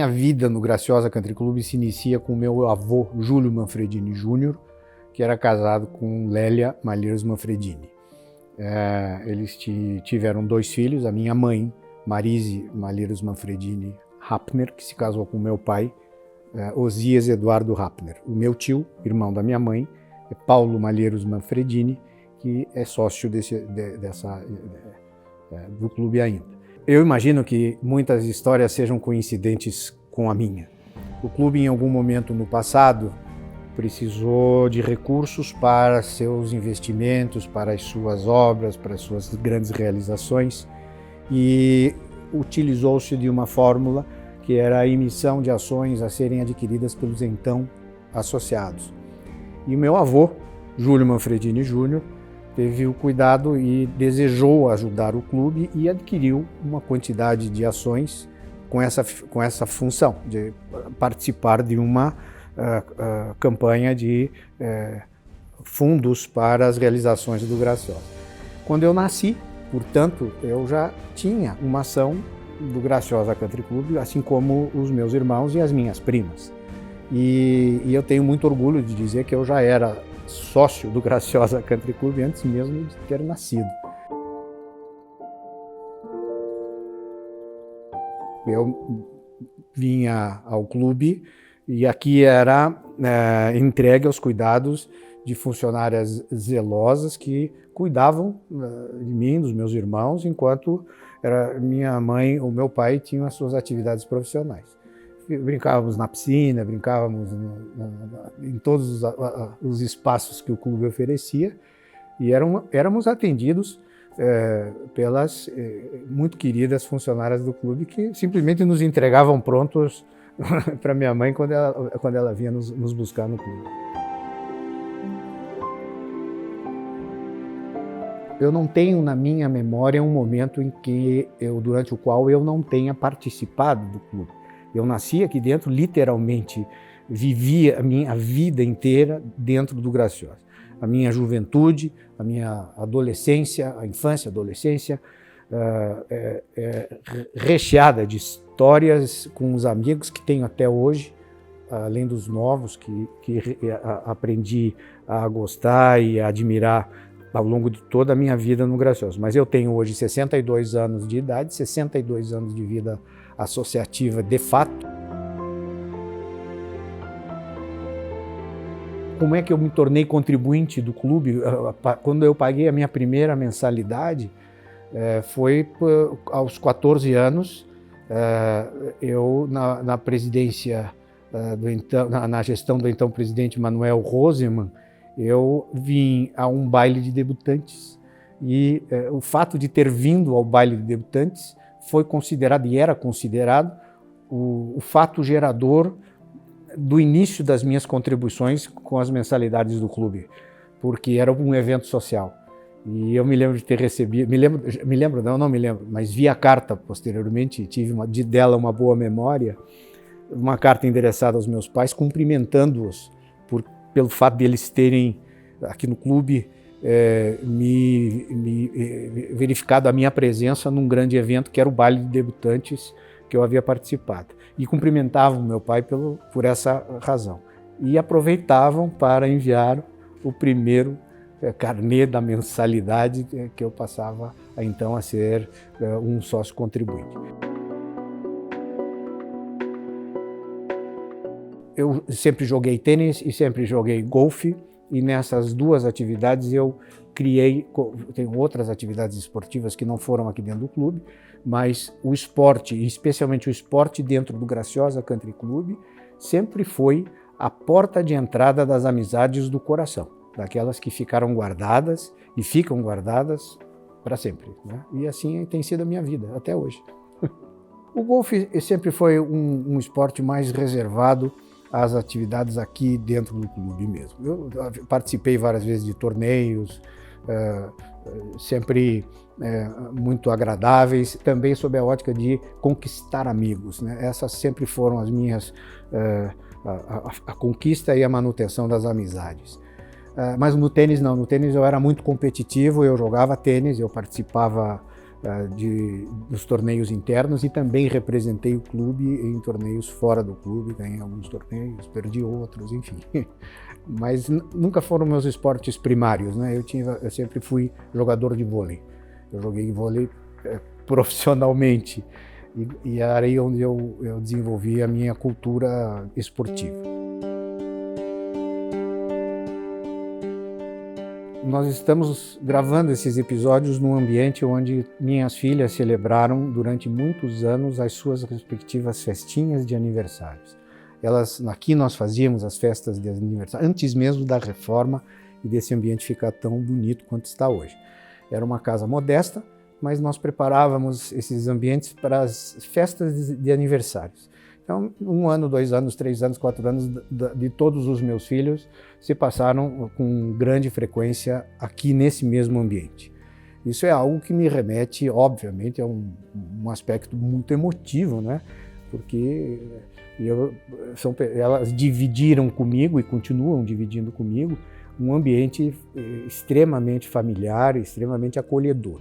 minha vida no Graciosa Country Club se inicia com o meu avô, Júlio Manfredini Júnior, que era casado com Lélia Malheiros Manfredini. Eles tiveram 2 filhos, a minha mãe, Marise Malheiros Manfredini Rappner, que se casou com meu pai, Osias Eduardo Rappner. O meu tio, irmão da minha mãe, é Paulo Malheiros Manfredini, que é sócio do clube ainda. Eu imagino que muitas histórias sejam coincidentes com a minha. O clube, em algum momento no passado, precisou de recursos para seus investimentos, para as suas obras, para as suas grandes realizações, e utilizou-se de uma fórmula que era a emissão de ações a serem adquiridas pelos então associados. E o meu avô, Júlio Manfredini Júnior, teve o cuidado e desejou ajudar o clube e adquiriu uma quantidade de ações com essa função de participar de uma campanha de fundos para as realizações do Graciosa. Quando eu nasci, portanto, eu já tinha uma ação do Graciosa Country Club, assim como os meus irmãos e as minhas primas. E eu tenho muito orgulho de dizer que eu já era sócio do Graciosa Country Club antes mesmo de ter nascido. Eu vinha ao clube e aqui era entregue aos cuidados de funcionárias zelosas que cuidavam de mim, dos meus irmãos, enquanto minha mãe ou meu pai tinham as suas atividades profissionais. Brincávamos na piscina, brincávamos em todos os espaços que o clube oferecia e éramos atendidos pelas muito queridas funcionárias do clube que simplesmente nos entregavam prontos para minha mãe quando ela vinha nos buscar no clube. Eu não tenho na minha memória um momento durante o qual eu não tenha participado do clube. Eu nasci aqui dentro, literalmente vivi a minha vida inteira dentro do Graciosa. A minha juventude, a minha adolescência, a infância, adolescência, recheada de histórias com os amigos que tenho até hoje, além dos novos que aprendi a gostar e a admirar ao longo de toda a minha vida no Graciosa. Mas eu tenho hoje 62 anos de idade, 62 anos de vida associativa de fato. Como é que eu me tornei contribuinte do clube? Quando eu paguei a minha primeira mensalidade, foi aos 14 anos, eu na presidência, na gestão do então presidente Manuel Rosemann, eu vim a um baile de debutantes e o fato de ter vindo ao baile de debutantes foi considerado e era considerado o fato gerador do início das minhas contribuições com as mensalidades do clube, porque era um evento social. E eu me lembro de ter recebido, não me lembro, mas vi a carta posteriormente, tive dela uma boa memória, uma carta endereçada aos meus pais, cumprimentando-os pelo fato de eles terem aqui no clube verificado a minha presença num grande evento que era o baile de debutantes que eu havia participado. E cumprimentavam meu pai por essa razão. E aproveitavam para enviar o primeiro carnê da mensalidade que eu passava então a ser um sócio contribuinte. Eu sempre joguei tênis e sempre joguei golfe, e nessas duas atividades eu tenho outras atividades esportivas que não foram aqui dentro do clube, mas o esporte, especialmente o esporte dentro do Graciosa Country Club, sempre foi a porta de entrada das amizades do coração, daquelas que ficaram guardadas e ficam guardadas para sempre, né? E assim tem sido a minha vida até hoje. O golfe sempre foi um esporte mais reservado às atividades aqui dentro do clube mesmo. Eu participei várias vezes de torneios, sempre muito agradáveis, também sob a ótica de conquistar amigos, né? Essas sempre foram as minhas, a conquista e a manutenção das amizades. Mas no tênis não, no tênis eu era muito competitivo, eu jogava tênis, eu participava dos torneios internos e também representei o clube em torneios fora do clube, ganhei alguns torneios, perdi outros, enfim. Mas nunca foram meus esportes primários, né? Eu sempre fui jogador de vôlei. Eu joguei vôlei profissionalmente e era aí onde eu desenvolvi a minha cultura esportiva. Nós estamos gravando esses episódios num ambiente onde minhas filhas celebraram durante muitos anos as suas respectivas festinhas de aniversários. Aqui nós fazíamos as festas de aniversário, antes mesmo da reforma e desse ambiente ficar tão bonito quanto está hoje. Era uma casa modesta, mas nós preparávamos esses ambientes para as festas de aniversários. Então, 1 ano, 2 anos, 3 anos, 4 anos de todos os meus filhos se passaram com grande frequência aqui nesse mesmo ambiente. Isso é algo que me remete, obviamente, a um aspecto muito emotivo, né? Porque elas dividiram comigo e continuam dividindo comigo um ambiente extremamente familiar, extremamente acolhedor.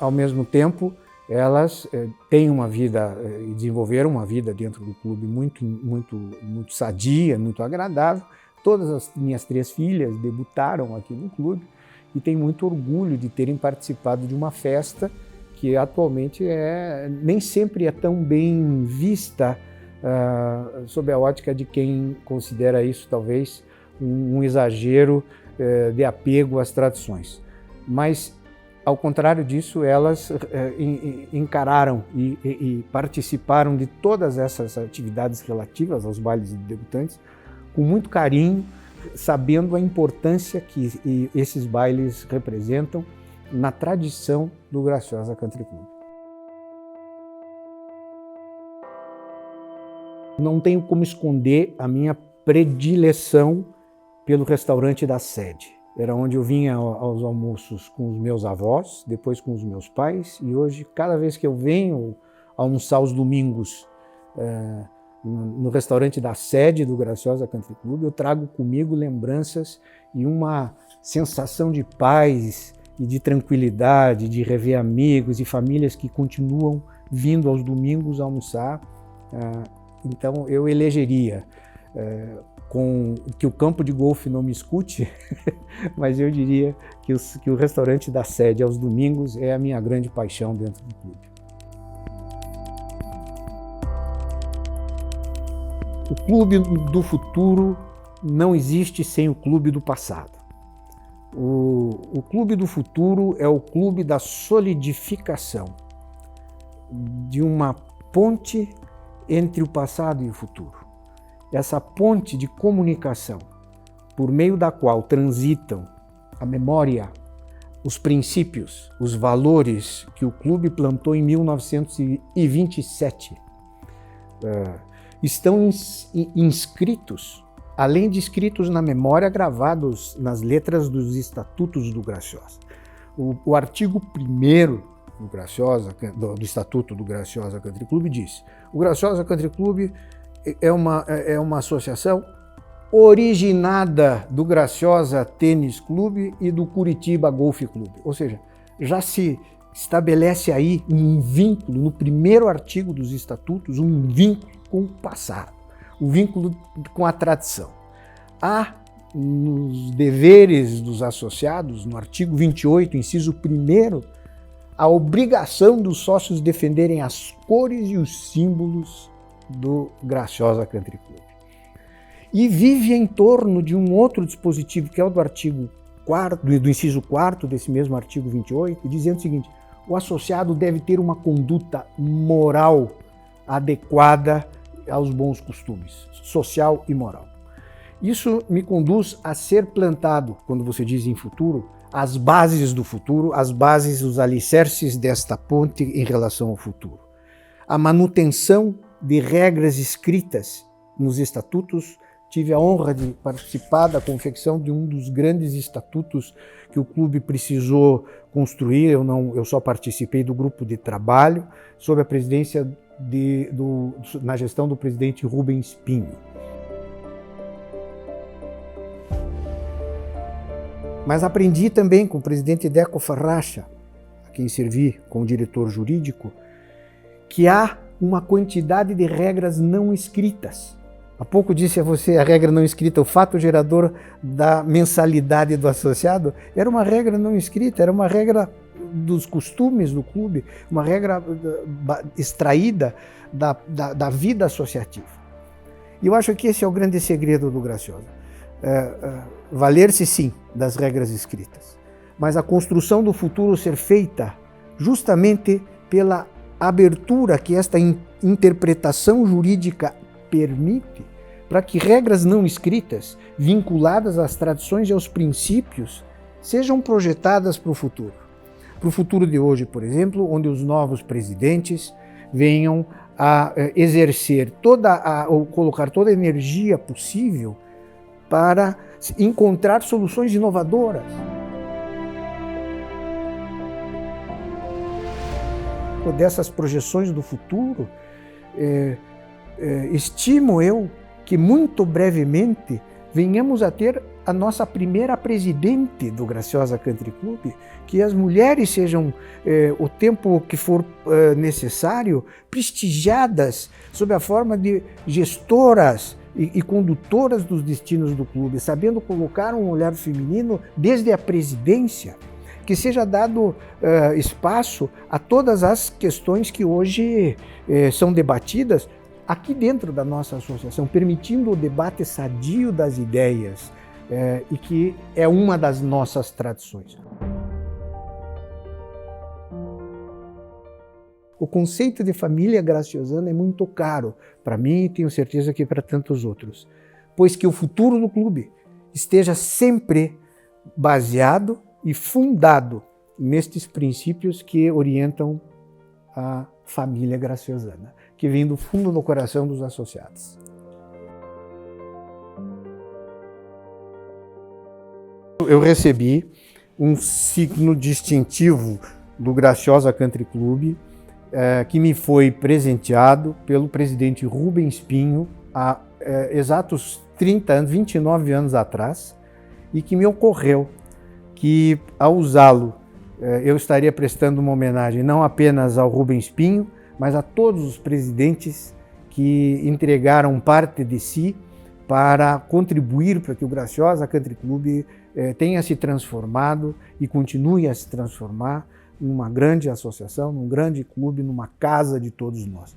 Ao mesmo tempo, elas têm uma vida, desenvolveram uma vida dentro do clube muito sadia, muito agradável. Todas as minhas 3 filhas debutaram aqui no clube e têm muito orgulho de terem participado de uma festa que atualmente nem sempre é tão bem vista sob a ótica de quem considera isso talvez um exagero de apego às tradições. Mas, ao contrário disso, elas encararam e participaram de todas essas atividades relativas aos bailes de debutantes com muito carinho, sabendo a importância que esses bailes representam na tradição do Graciosa Country Club. Não tenho como esconder a minha predileção pelo restaurante da sede. Era onde eu vinha aos almoços com os meus avós, depois com os meus pais, e hoje, cada vez que eu venho almoçar aos domingos no restaurante da sede do Graciosa Country Club, eu trago comigo lembranças e uma sensação de paz e de tranquilidade, de rever amigos e famílias que continuam vindo aos domingos almoçar. Então eu elegeria, que o campo de golfe não me escute, mas eu diria que o restaurante da sede aos domingos é a minha grande paixão dentro do clube. O clube do futuro não existe sem o clube do passado. O clube do futuro é o clube da solidificação de uma ponte entre o passado e o futuro. Essa ponte de comunicação, por meio da qual transitam a memória, os princípios, os valores que o clube plantou em 1927, estão inscritos, além de escritos na memória, gravados nas letras dos estatutos do Graciosa. O artigo 1º do Estatuto do Graciosa Country Club diz: o Graciosa Country Club é uma associação originada do Graciosa Tênis Clube e do Curitiba Golf Clube. Ou seja, já se estabelece aí um vínculo, no primeiro artigo dos estatutos, um vínculo com o passado, um vínculo com a tradição. Há nos deveres dos associados, no artigo 28, inciso 1º, a obrigação dos sócios defenderem as cores e os símbolos do Graciosa Country Club. E vive em torno de um outro dispositivo, que é o do artigo 4º, do inciso 4º desse mesmo artigo 28, dizendo o seguinte: o associado deve ter uma conduta moral adequada aos bons costumes, social e moral. Isso me conduz a ser plantado, quando você diz em futuro, as bases do futuro, as bases, os alicerces desta ponte em relação ao futuro. A manutenção de regras escritas nos estatutos. Tive a honra de participar da confecção de um dos grandes estatutos que o clube precisou construir. Eu só participei do grupo de trabalho, sob a presidência na gestão do presidente Rubens Pinho. Mas aprendi também com o presidente Deco Farracha, quem servi como diretor jurídico, que há uma quantidade de regras não escritas. Há pouco disse a você a regra não escrita, o fato gerador da mensalidade do associado, era uma regra não escrita, era uma regra dos costumes do clube, uma regra extraída da vida associativa. E eu acho que esse é o grande segredo do Graciosa. Valer-se sim das regras escritas, mas a construção do futuro ser feita justamente pela abertura que esta interpretação jurídica permite, para que regras não escritas, vinculadas às tradições e aos princípios, sejam projetadas para o futuro. Para o futuro de hoje, por exemplo, onde os novos presidentes venham a exercer ou colocar toda a energia possível para encontrar soluções inovadoras. Dessas projeções do futuro, estimo eu que muito brevemente venhamos a ter a nossa primeira presidente do Graciosa Country Club, que as mulheres sejam, o tempo que for necessário, prestigiadas sob a forma de gestoras e condutoras dos destinos do clube, sabendo colocar um olhar feminino desde a presidência, que seja dado espaço a todas as questões que hoje são debatidas aqui dentro da nossa associação, permitindo o debate sadio das ideias, e que é uma das nossas tradições. O conceito de família graciosana é muito caro para mim e tenho certeza que para tantos outros, pois que o futuro do clube esteja sempre baseado e fundado nestes princípios que orientam a família graciosana, que vem do fundo do coração dos associados. Eu recebi um signo distintivo do Graciosa Country Club, que me foi presenteado pelo presidente Rubens Pinho há exatos 29 anos atrás, e que me ocorreu que, ao usá-lo, eu estaria prestando uma homenagem não apenas ao Rubens Pinho, mas a todos os presidentes que entregaram parte de si para contribuir para que o Graciosa Country Club tenha se transformado e continue a se transformar numa grande associação, num grande clube, numa casa de todos nós.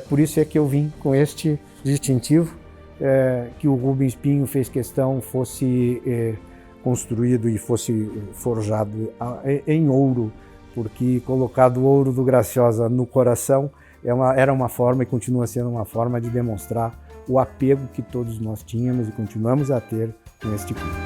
Por isso é que eu vim com este distintivo, que o Rubens Pinho fez questão fosse construído e fosse forjado em ouro, porque colocado o ouro do Graciosa no coração era uma forma e continua sendo uma forma de demonstrar o apego que todos nós tínhamos e continuamos a ter com este clube.